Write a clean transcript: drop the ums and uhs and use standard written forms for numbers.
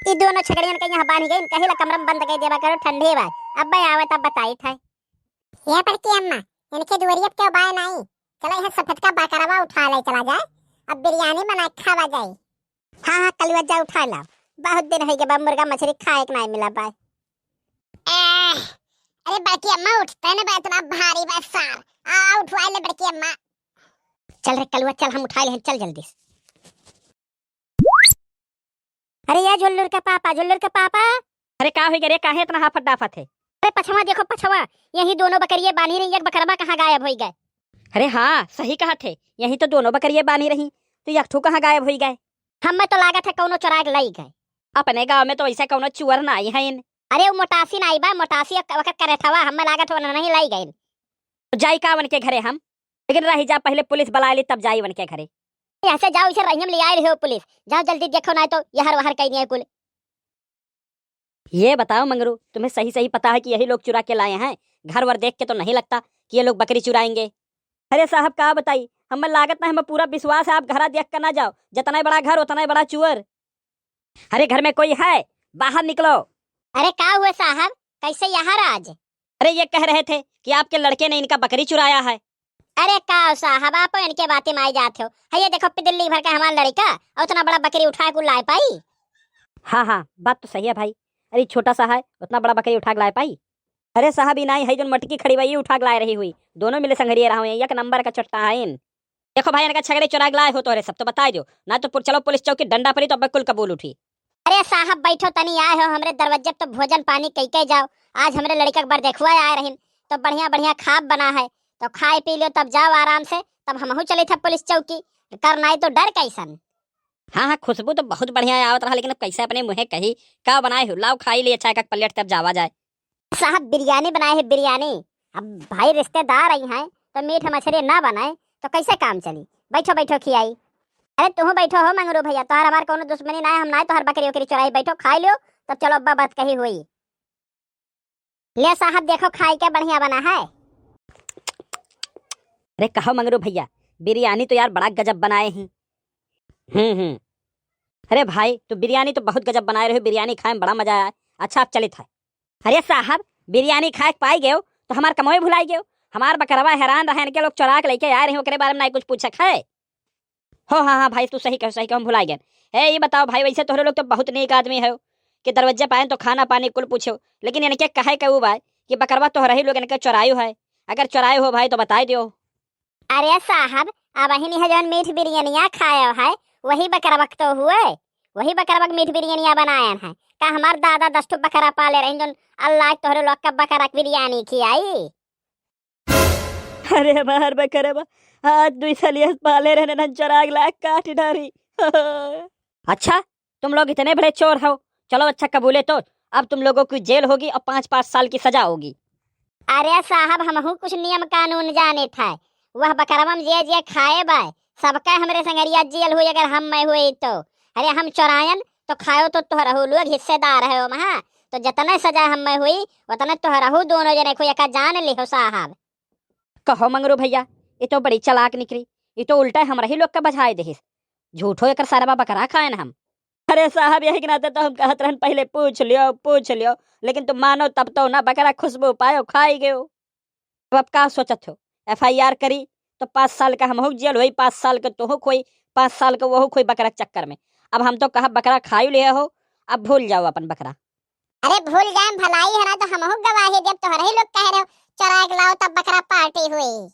ई दोनों छगड़ियन के यहाँ बांध गई कहीं ला कमरा में बंद कर देबा करो ठंडे बा। अब भाई आवे तब बताई था ये पर की अम्मा इनके दुवरियत के बाय नहीं चला यहां सफेद का बकरवा उठा ले चला जाए अब बिरयानी बना खावा जाए। हां हां कलवा जा उठा ला बहुत दिन है के बा मुर्गा मछली खाए के नहीं मिला बा। अरे बड़की अम्मा उठते ना बा इतना भारी बा सार आ उठवा ले बड़की अम्मा। चल रे कलवा चल हम उठा ले चल जल्दी। अरे यार झुल्लुर का पापा अरे का हो गया रे काहे इतना हाफत डाफत है। अरे पछवा देखो पछवा यही दोनों बकरियां बांधी रही एक बकरवा कहाँ गायब हो गए। अरे हाँ सही कहा थे यही तो दोनों बकरियां बांधी रही तो यखठू कहाँ गायब हो गए। हमें तो लागत है कौनो चुराग लई गए। अपने गांव में तो ऐसा कौनो चुअर ना आई है इन। अरे वो मोटासी ना आई बा मोटासी वक्त करे थवा हमें लागत हो नहीं लाई गए। तो जाई का वन के घरे हम लेकिन रही जा पहले पुलिस बुला ली तब जाई वन के घरे। ऐसे जाओ इसे रहीम ले आए हो पुलिस जाओ जल्दी देखो ना तो यहर वहर कहीं नहीं है कुल। ये बताओ मंगरू तुम्हें सही सही पता है कि यही लोग चुरा के लाए हैं। घर वर देख के तो नहीं लगता कि ये लोग बकरी चुराएंगे। अरे साहब का बताई हमें लागत ना हमें पूरा विश्वास है आप घरा देख कर ना जाओ जितना बड़ा घर उतना बड़ा चुअर। अरे घर में कोई है बाहर निकलो। अरे का हुआ साहब कैसे यहाँ आज। अरे ये कह रहे थे कि आपके लड़के ने इनका बकरी चुराया है। अरे का साहब आप इनके बातें में आई जाते हो है ये देखो दिल्ली भर का हमारा लड़का और उतना बड़ा बकरी उठा के ला पाई। हाँ हाँ बात तो सही है भाई। अरे छोटा सा है उतना बड़ा बकरी उठा के लाए पाई। अरे साहब इनाई है जो मटकी खड़ी हुई उठा के लाए रही हुई दोनों मिले संगरिया रहा एक नंबर का चट्टा है इन। देखो भाई इनका छगड़े चुरा के लाए हो तो अरे सब तो बता दो ना तो चलो पुलिस चौकी डंडा पड़ी तो बिल्कुल कबूल उठी। अरे साहब बैठो तनी आए हो हमरे दरवाजे तो भोजन पानी कई कई जाओ आज हमरे लड़का के बार देखवा आए रही तो बढ़िया बढ़िया खाब बना है तो खाए पी लो तब जाओ आराम से तब हमहू चले थे पुलिस चौकी करना तो डर कैसन। हाँ हाँ खुशबू तो बहुत बढ़िया आवत रहा लेकिन अब कैसे अपने मुँह कही का बनाए हो लाओ खाई लिए अच्छा एक प्लेट तब जावा जाए। साहब बिरयानी बनाए है बिरयानी अब भाई रिश्तेदार आई हैं तो मीठ मछली ना बनाए तो कैसे काम चली। बैठो बैठो खियाई। अरे तुम बैठो हो मंगरू भैया तोहर हमार कोनो दुश्मनी ना है हम ना तोहर बकरी उकरी चुराई बैठो खाई लो तो चलो अब्बा बात कही हुई। ले साहब देखो खाई के बढ़िया बना है। अरे कहो मंगरू भैया बिरयानी तो यार बड़ा गजब बनाए हैं। अरे भाई तो बिरयानी तो बहुत गजब बनाए रहे बिरयानी खाए में बड़ा मजा आया। अच्छा आप चले था। अरे साहब बिरयानी खाए पाई गए तो हमार कमोए भुलाई गए हमार बकरवा हैरान रहे के लोग चुरा के लेके आए रहे ओकरे बारे में नहीं कुछ पूछा है। हो हाँ हाँ भाई तू सही कहो हम भुला गए। है ये बताओ भाई वैसे तोहरे लोग तो बहुत नेक आदमी है कि दरवाजे पाए तो खाना पानी कुल पूछो लेकिन इनके कहे कहू भाई कि बकरवा तो रही लोग इनके चुरायु है अगर चुराए हो भाई तो बता दो। अरे साहब अब वही है जौन मीठ बिरयानिया खाया है वही बकरवक तो हुए वही बकरवक मीठ बिरयानिया बनाए हैं का हमार दादा 10 ठो बकरा पाले रहे जौन अल्लाह तोहरे लोग का बकरा बिरयानी खियाई। अरे बाहर बकरवा आज 2 साल पाले रहने न चराग लाख काट डारी। अच्छा तुम लोग इतने बड़े चोर हो चलो अच्छा कबूले तो अब तुम लोगों की जेल होगी और 5-5 साल की सजा होगी। अरे साहब हमहू कुछ नियम कानून जाने था वह बकरवा में जे खाए बाय सबका हमरे संगरिया जेल हुई अगर हम मैं हुई तो। अरे हम चोरायन तो खाओ तो तोहरहू लोग हिस्सेदार है वहाँ तो जितना सजा हम मैं हुई उतना तोहरहू दोनों जने को एक जान लिहो साहब। कहो मंगरू भैया ये तो बड़ी चालाक निकली ये तो उल्टा हमरा ही लोग का बजाए देहिस झूठो एक सारा बकरा खाए हम। अरे साहब यही के नाते तो हम कहत रहन पहले पूछ लियो लेकिन तुम मानो तब तो ना बकरा खुशबू पायो खाई गयो। अब का सोचत हो FIR करी तो 5 साल का हम हो जेल हुई 5 साल का तो हो कोई 5 साल का वो कोई बकरा के चक्कर में। अब हम तो कहा बकरा खाई लिया हो अब भूल जाओ अपन बकरा। अरे भूल जाए भलाई है ना तो हमहू गवाही जब तोहरे लोग कह रहे हो चराग लाओ तब बकरा पार्टी हुई।